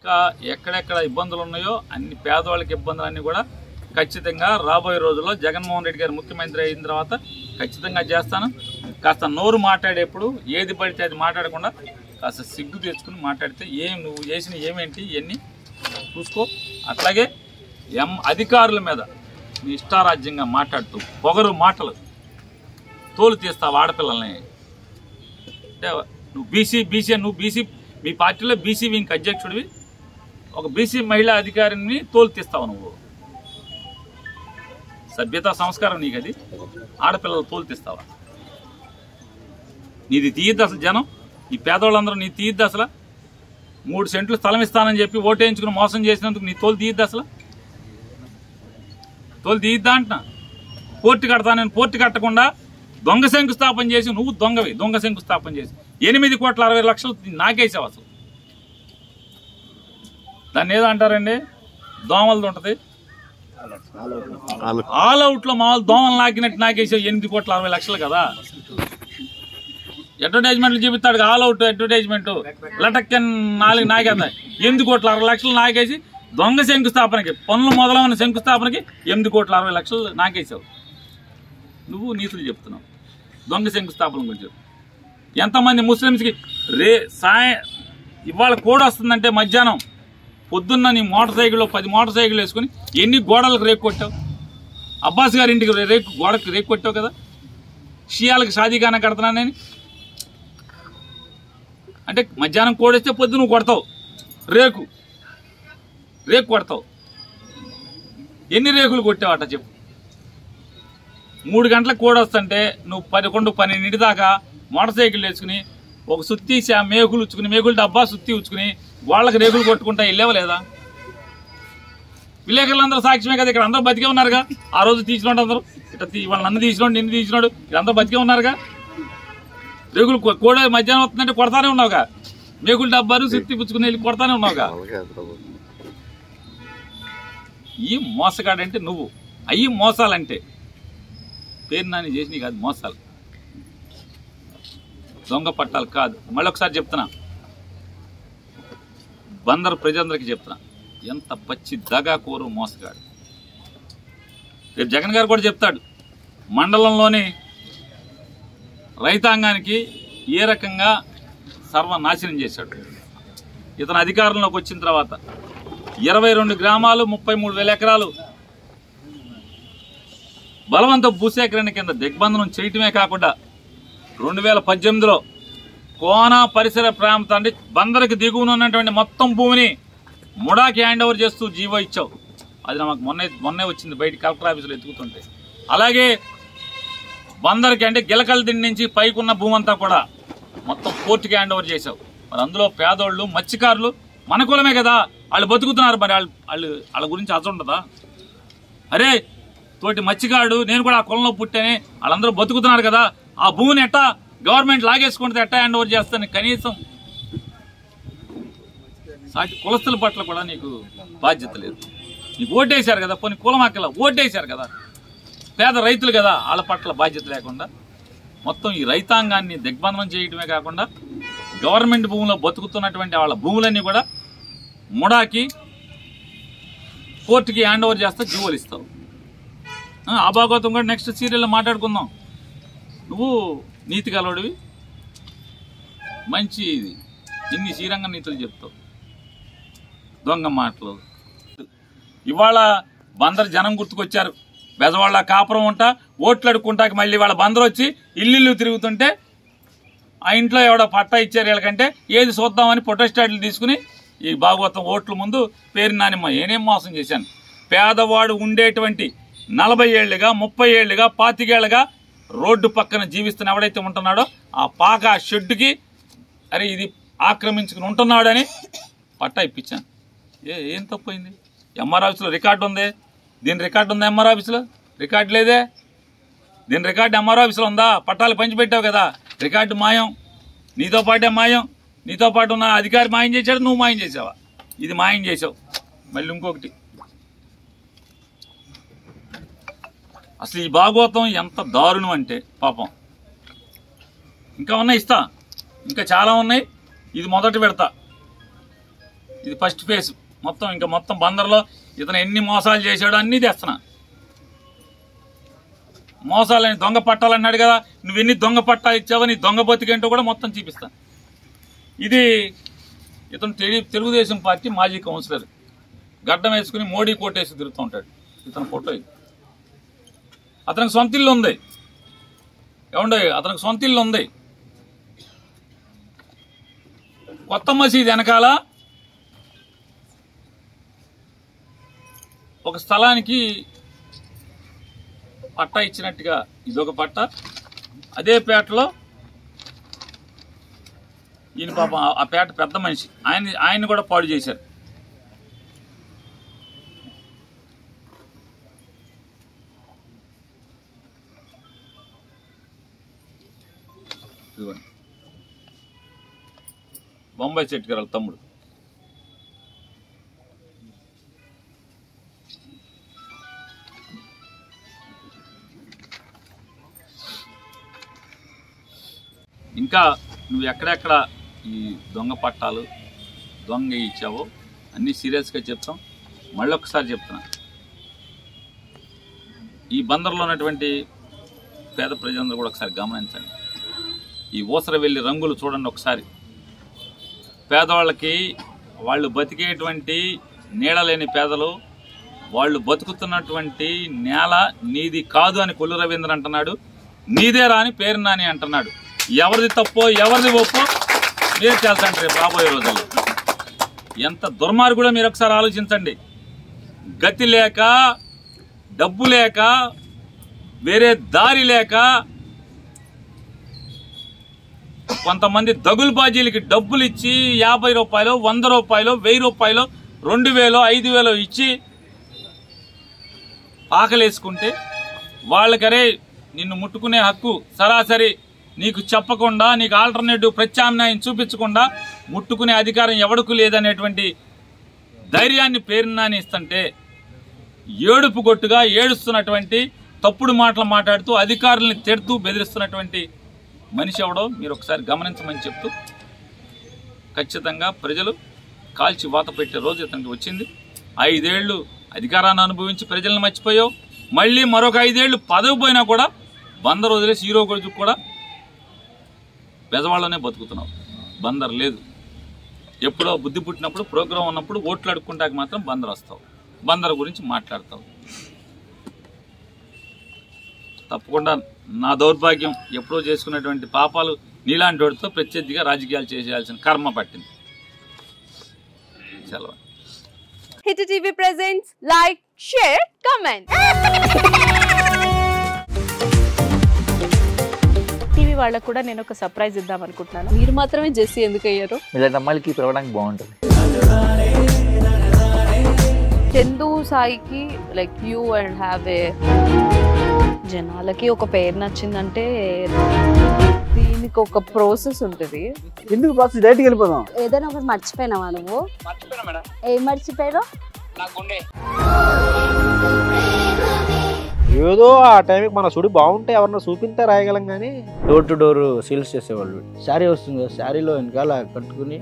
ఇంకా ఎక్కడెక్కడ ఇబ్బందులు ఉన్నాయో అన్ని పేదవాళ్ళకి ఇబ్బందులన్నీ కూడా ఖచ్చితంగా రాబోయే రోజుల్లో జగన్మోహన్ రెడ్డి గారు ముఖ్యమంత్రి అయిన తర్వాత ఖచ్చితంగా చేస్తాను. కాస్త నోరు మాట్లాడేప్పుడు ఏది పడితే అది మాట్లాడకుండా కాస్త సిగ్గు తెచ్చుకుని మాట్లాడితే నువ్వు చేసిన ఏమేంటి ఇవన్నీ చూసుకో. అట్లాగే అధికారుల మీద నీ ఇష్టారాజ్యంగా మాట్లాడుతూ పొగరు మాటలు తోలు తీస్తావు ఆడపిల్లల్ని. అంటే నువ్వు బీసీ మీ పార్టీలో బీసీ వింగ్ అధ్యక్షుడివి, ఒక బీసీ మహిళా అధికారిని తోలు తీస్తావు నువ్వు. సభ్యత సంస్కారం నీకు అది? ఆడపిల్లలు తోలు తీస్తావా? నీది తీయద్దు అసలు. జనం ఈ పేదవాళ్ళందరూ నీ తీయద్దు అసలు. 3 సెంట్లు స్థలం ఇస్తానని చెప్పి ఓటేయించుకుని మోసం చేసినందుకు నీ తోలు తీయద్దు అసలు. తోలు తీయద్దా అంటున్నా. పోర్టు కడతానని పోర్టు కట్టకుండా దొంగ శంకుస్థాపన చేసి నువ్వు దొంగవి. దొంగ శంకుస్థాపన చేసి 8,60,00,000 నాకేసావు అసలు. దాన్ని ఏదో అంటారండి, దోమలది ఉంటుంది. ఆల్ అవుట్లో మామూలు దోమలు నాకినట్టు నాకేసావు 8,60,00,000 కదా. అడ్వర్టైజ్మెంట్లు చూపిస్తాడు ఆల్ అవుట్ అడ్వర్టైజ్మెంట్ లటక్కన్ 4 నాకేద్దా 8,60,00,000 నాకేసి దొంగ శంకుస్థాపనకి పనులు మొదలైన శంకుస్థాపనకి 8,60,00,000 నాకేసావు. నువ్వు నీతులు చెప్తున్నావు దొంగ శంకుస్థాపన గురించి. ఎంతమంది ముస్లిమ్స్కి ఇవాళ కోడ్ వస్తుందంటే మధ్యాహ్నం పొద్దున్న నీ మోటార్ సైకిల్లో 10 మోటార్ సైకిల్ వేసుకుని ఎన్ని గోడలకు రేకు కొట్టావు? అబ్బాస్ గారి ఇంటికి గోడకు రేకు కొట్టావు కదా. షియాలకు షాదీఖానా కడుతున్నానని అంటే మధ్యాహ్నం కోడ్ వస్తే పొద్దు నువ్వు కొడతావు, రేకు కొడతావు. ఎన్ని రేకులు కొట్టావట చెప్పు. 3 గంటలకు కోడ్ వస్తుంటే నువ్వు 11-12 దాకా మోటార్ సైకిల్ వేసుకుని ఒక సుత్తి మేకులు ఉచ్చుకుని మేకులు డబ్బా సుత్తి ఉచ్చుకుని వాళ్ళకి రేకులు కొట్టుకుంటా వెళ్ళేవా లేదా? విలేకరులందరూ సాక్ష్యమే కదా. ఇక్కడ అందరూ బతికే ఉన్నారుగా. ఆ రోజు తీసినోడు అందరూ ఇట్లా వాళ్ళు నన్ను తీసినోడు నిన్ను తీసినోడు ఇదంతా బతికే ఉన్నారుగా. రేకులు కోడ మధ్యాహ్నం వస్తుందంటే కొడతానే ఉన్నావుగా. మేకులు డబ్బాలు సుత్తి పుచ్చుకుని వెళ్ళి కొడతానే ఉన్నావుగా. ఈ మోసగాడంటే నువ్వు. అయ్యి మోసాలంటే పేరు నాని చేసినవి కాదు మోసాలు, దొంగ పట్టాలు కాదు. మళ్ళొకసారి చెప్తున్నా, బందరు ప్రజలందరికీ చెప్తున్నా, ఎంత పచ్చి దగాకోరు మోసగాడు. రేపు జగన్ గారు కూడా చెప్తాడు మండలంలోని రైతాంగానికి ఏ రకంగా సర్వనాశనం చేశాడు. ఇతను అధికారంలోకి వచ్చిన తర్వాత 22 గ్రామాలు 33,000 ఎకరాలు బలవంత భూసేకరణ కింద దిగ్బంధనం చేయటమే కాకుండా 2018లో కోన పరిసర ప్రాంతాన్ని బందరికి దిగువన ఉన్నటువంటి మొత్తం భూమిని ముడాకి హ్యాండ్ ఓవర్ చేస్తూ జీవో ఇచ్చావు. అది నాకు మొన్నే వచ్చింది బయట కలెక్టర్ ఆఫీసులో ఎత్తుకుతుంటే. అలాగే బందరికి అంటే గిలకల దిండి నుంచి పైకున్న భూమి అంతా కూడా మొత్తం పోర్టుకి హ్యాండ్ ఓవర్ చేశావు. మరి అందులో పేదోళ్ళు మత్స్యకారులు మన కులమే కదా, వాళ్ళు బతుకుతున్నారు. మరి వాళ్ళ గురించి అసలుండదా? అరే తోటి మత్స్యకారుడు నేను కూడా ఆ కులంలో పుట్టానే, వాళ్ళందరూ బతుకుతున్నారు కదా, ఆ భూమిని ఎట్టా గవర్నమెంట్ లాగేసుకుంటే ఎట్టా హ్యాండ్ ఓవర్ చేస్తాను. కనీసం సాటి కులస్తుల పట్ల కూడా నీకు బాధ్యత లేదు. నీకు ఓటేశారు కదా, కొన్ని కులం హక్కుల ఓటేశారు కదా, పేద రైతులు కదా, వాళ్ళ పట్ల బాధ్యత లేకుండా మొత్తం ఈ రైతాంగాన్ని దిగ్బంధనం చేయడమే కాకుండా గవర్నమెంట్ భూములో బతుకుతున్నటువంటి వాళ్ళ భూములన్నీ కూడా ముడాకి కోర్టుకి హ్యాండ్ ఓవర్ చేస్తే జీవోలు ఇస్తావు. ఆ భాగవతం కూడా నెక్స్ట్ సీరియల్లో మాట్లాడుకుందాం. నువ్వు నీతి కలవడివి, మంచి ఇన్ని శ్రీరంగ నీతులు చెప్తావు, దొంగ మాటలు. ఇవాళ బందరు జనం గుర్తుకొచ్చారు. బెజవాళ్ళ కాపురం ఉంటా ఓట్లు అడుక్కుంటాకి మళ్ళీ వాళ్ళ బందరు వచ్చి ఇల్లు తిరుగుతుంటే ఆ ఇంట్లో ఎవడో పట్టా ఇచ్చారు వీళ్ళకంటే ఏది చూద్దామని ఫోటోస్టాట్లు తీసుకుని ఈ భాగవతం ఓట్ల ముందు పేరు నానిమ్మ నేనేం మోసం చేశాను. పేదవాడు ఉండేటువంటి 40 ఏళ్లుగా 30 ఏళ్లుగా 25 ఏళ్లుగా రోడ్డు పక్కన జీవిస్తున్న ఎవడైతే ఉంటున్నాడో ఆ పాక షెడ్డుకి అరే ఇది ఆక్రమించుకుని ఉంటున్నాడని పట్టా ఇప్పించాను. ఏం తప్పైంది? ఎంఆర్ ఆఫీసులో రికార్డు ఉంది. దీని రికార్డు ఉందా? ఎంఆర్ ఆఫీసులో రికార్డు లేదే. దీని రికార్డు ఎంఆర్ ఆఫీసులో ఉందా? పట్టాలు పంచిపెట్టావు కదా, రికార్డు మాయం. నీతో పాటే మాయం. నీతో పాటు ఉన్న అధికారి మాయం చేశాడు, నువ్వు మాయం చేసావా? ఇది మాయం చేసావు. మళ్ళీ ఇంకొకటి, అసలు ఈ భాగవతం ఎంత దారుణం అంటే పాపం. ఇంకా ఉన్నాయి, ఇస్తా, ఇంకా చాలా ఉన్నాయి. ఇది మొదటి పెడతా. ఇది ఫస్ట్ ఫేజ్. మొత్తం ఇంకా మొత్తం బందర్లో ఇతను ఎన్ని మోసాలు చేశాడో అన్నీ తెస్తున్నా. మోసాలని దొంగ పట్టాలన్నాడు కదా, నువ్వు ఎన్ని దొంగ పట్టాలు ఇచ్చావో నీ దొంగ బతికేంటో కూడా మొత్తం చూపిస్తాను. ఇది ఇతను తెలుగుదేశం పార్టీ మాజీ కౌన్సిలర్, గడ్డం వేసుకుని మోడీ కోటేసి తిరుగుతూ ఉంటాడు. ఇతను ఫోటో ఇది. అతనికి సొంత ఇల్లు ఉంది. ఏమండో అతనికి సొంత ఇల్లు ఉంది. కొత్త మసీదు వెనకాల ఒక స్థలానికి పట్టా ఇచ్చినట్టుగా ఇదొక పట్టా. అదే పేటలో ఈయన పాపం ఆ పేట పెద్ద మనిషి, ఆయన కూడా పాడు చేశారు. బొంబాయి చెట్టుగారు తమ్ముడు. ఇంకా నువ్వు ఎక్కడెక్కడ ఈ దొంగ పట్టాలు దొంగ ఇచ్చావో అన్నీ సీరియస్గా చెప్తాం. మళ్ళీ ఒకసారి చెప్తున్నా, ఈ బందర్లో ఉన్నటువంటి పేద ప్రజలందరూ కూడా ఒకసారి గమనించండి. ఈ ఊసర వెళ్ళి రంగులు చూడండి ఒకసారి. పేదవాళ్ళకి వాళ్ళు బతికేటువంటి నీడలేని పేదలు, వాళ్ళు బతుకుతున్నటువంటి నేల నీది కాదు అని కొల్లు రవీంద్ర అంటున్నాడు. నీదే రాని పేరు నాని అంటున్నాడు. ఎవరిది తప్పో ఎవరిది ఒప్పో మీరు చేస్తాంటారు రేపు రాబోయే రోజుల్లో. ఎంత దుర్మార్గుడో మీరు ఒకసారి ఆలోచించండి. గతి లేక, డబ్బు లేక, వేరే దారి లేక కొంతమంది దగులు బాజీలకి డబ్బులు ఇచ్చి 50 రూపాయలు, 100 రూపాయలు, 1000 రూపాయలు, 2000, 5000 ఇచ్చి ఆకలేసుకుంటే వాళ్ళకరే నిన్ను ముట్టుకునే హక్కు సరాసరి నీకు చెప్పకుండా, నీకు ఆల్టర్నేటివ్ ప్రత్యామ్నాయం చూపించకుండా ముట్టుకునే అధికారం ఎవడకు లేదనేటువంటి ధైర్యాన్ని పేరునాని ఇస్తుంటే ఏడుపు గొట్టుగా ఏడుస్తున్నటువంటి, తప్పుడు మాటలు మాట్లాడుతూ అధికారుల్ని తిడుతూ బెదిరిస్తున్నటువంటి మనిషి ఎవడో మీరు ఒకసారి గమనించమని చెప్తూ, ఖచ్చితంగా ప్రజలు కాల్చి వాత పెట్టే రోజు ఇతనికి వచ్చింది. 5 ఏళ్ళు అధికారాన్ని అనుభవించి ప్రజలను మర్చిపోయావు. మళ్ళీ మరొక 5 ఏళ్ళు పదవి పోయినా కూడా బందర్ వదిలేసి హీరో కొడుకు కూడా బెజవాళ్ళనే బతుకుతున్నావు. బందర్ లేదు. ఎప్పుడో బుద్ధి పుట్టినప్పుడు ప్రోగ్రాం ఉన్నప్పుడు ఓట్లు అడుక్కుంటాక మాత్రం బందర్ వస్తావు, బందర్ గురించి మాట్లాడతావు. తప్పకుండా నా దౌర్భాగ్యం ఎప్పుడో చేసుకున్నటువంటి పాపాలు నీలాంటి వాడితో ప్రత్యర్థిగా రాజకీయాలు చేసేయాల్సిన కర్మ పట్టింది. సెలవు. Hit TV presents like, share, comment. TV వాళ్ళకు కూడా నేను ఒక సర్ప్రైజ్ ఇద్దాం అనుకుంటున్నాను. మీరు మాత్రమే జెస్సీ ఎందుకు అయ్యారు? ఇలాంటి అమ్మాయిలకి పిలవడానికి బాగుంటుంది. చందు సాయికి like you and have a జనాలకి ఒక పేరు నచ్చిందంటే దీనికి ఒక ప్రాసెస్ ఉంటుంది. ఎందుకు ప్రాసెస్? డైరెక్ట్గా వెళ్ళిపోదాం. ఏదైనా ఒకటి మర్చిపోయినావా నువ్వు? ఏం మర్చిపోయావు? ఏదో ఆ టైంకి మన సుడి బాగుంటే ఎవరన్నా చూపిస్తే రాయగలం కానీ డోర్ టు డోర్ సేల్స్ చేసేవాళ్ళు. శారీ వస్తుంది, శారీలో వెనకాల కట్టుకుని